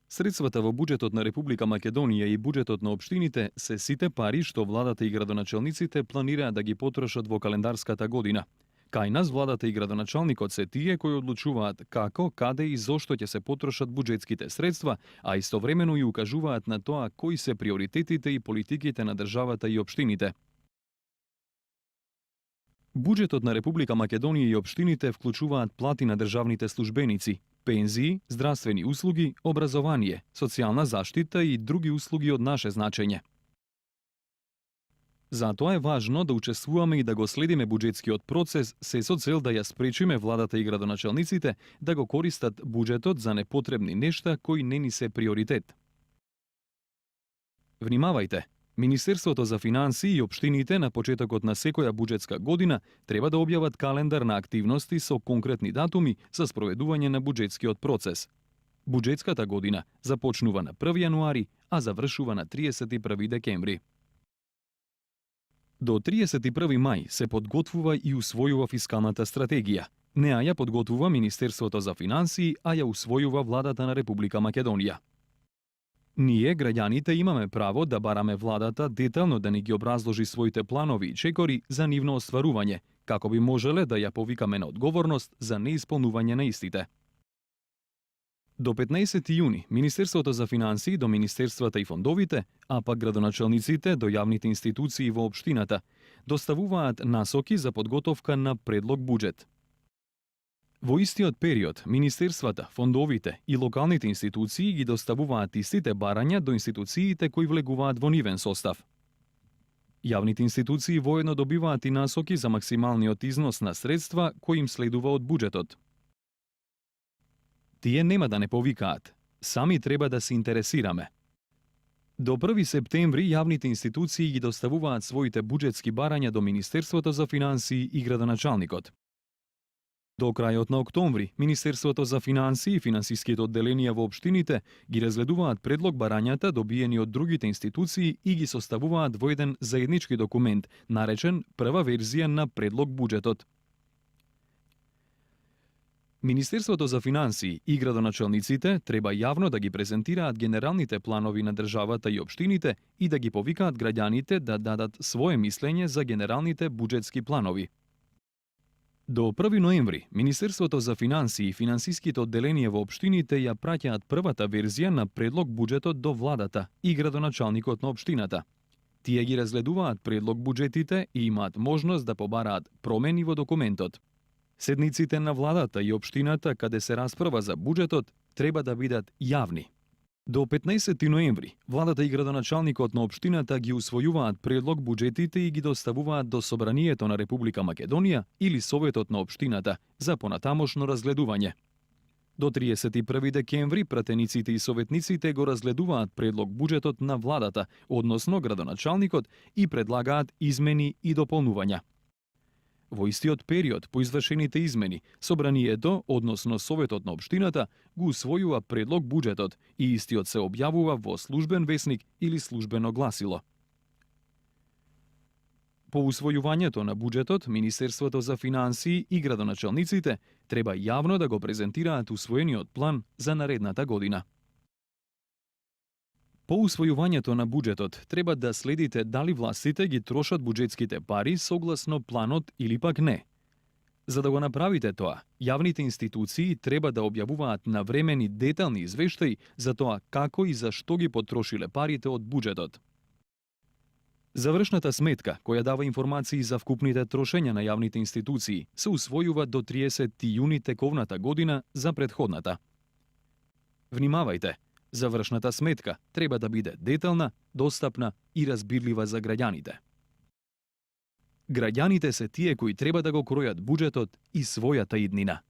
Средствата во буџетот на Република Македонија и буџетот на општините се сите пари што владата и градоначалниците планираат да ги потрошат во календарската година. Кај нас владата и градоначалникот се тие кои одлучуваат како, каде и зошто ќе се потрошат буџетските средства, а истовремено и укажуваат на тоа кои се приоритетите и политиките на државата и општините. Буџетот на Република Македонија и општините вклучуваат плати на државните службеници, пензии, здравствени услуги, образование, социјална заштита и други услуги од наше значење. Затоа е важно да учествуваме и да го следиме буџетскиот процес, се со цел да ја спречиме владата и градоначалниците да го користат буџетот за непотребни нешта кои не ни се приоритет. Внимавајте! Министерството за финансии и општините на почетокот на секоја буџетска година треба да објават календар на активности со конкретни датуми за спроведување на буџетскиот процес. Буџетската година започнува на 1 јануари, а завршува на 31 декември. До 31 мај се подготвува и усвојува фискалната стратегија. Неа ја подготвува Министерството за финансии, а ја усвојува владата на Република Македонија. Ние, граѓаните, имаме право да бараме владата детално да ни ги образложи своите планови и чекори за нивно остварување, како би можеле да ја повикаме на одговорност за неисполнување на истите. До 15 јуни Министерството за финансии до министерствата и фондовите, а пак градоначалниците до јавните институции во општината, доставуваат насоки за подготовка на предлог буџет. Во истиот период, министерствата, фондовите и локалните институции ги доставуваат истите барања до институциите кои влегуваат во нивен состав. Јавните институции воедно добиваат и насоки за максималниот износ на средства кои им следува од буџетот. Тие нема да не повикаат, сами треба да се интересираме. До 1 септември јавните институции ги доставуваат своите буџетски барања до Министерството за финансии и градоначалникот. До крајот на октомври, Министерството за финансии и финансиските одделенија во општините ги разгледуваат предлог барањата добиени од другите институции и ги составуваат во еден заеднички документ, наречен прва верзија на предлог буџетот. Министерството за финансии и градоначалниците треба јавно да ги презентираат генералните планови на државата и општините и да ги повикаат граѓаните да дадат свое мислење за генералните буџетски планови. До 1 ноември, Министерството за финансии и финансиските одделенија во општините ја праќаат првата верзија на предлог буџетот до владата и градоначалникот на општината. Тие ги разгледуваат предлог буџетите и имаат можност да побараат промени во документот. Седниците на владата и општината каде се расправа за буџетот треба да бидат јавни. До 15 ноември, владата и градоначалникот на општината ги усвојуваат предлог буџетите и ги доставуваат до Собранието на Република Македонија или Советот на општината за понатамошно разгледување. До 31 декември пратениците и советниците го разгледуваат предлог буџетот на владата, односно градоначалникот, и предлагаат измени и дополнувања. Во истиот период, по извршените измени, Собранието, односно Советот на општината, го усвојува предлог буџетот и истиот се објавува во службен весник или службено гласило. По усвојувањето на буџетот, Министерството за финансии и градоначалниците треба јавно да го презентираат усвоениот план за наредната година. По усвојувањето на буџетот треба да следите дали властите ги трошат буџетските пари согласно планот или пак не. За да го направите тоа, јавните институции треба да објавуваат навремени детални извештаи за тоа како и за што ги потрошиле парите од буџетот. Завршната сметка, која дава информации за вкупните трошења на јавните институции, се усвојува до 30 јуни тековната година за претходната. Внимавајте! Завршната сметка треба да биде детална, достапна и разбирлива за граѓаните. Граѓаните се тие кои треба да го кројат буџетот и својата иднина.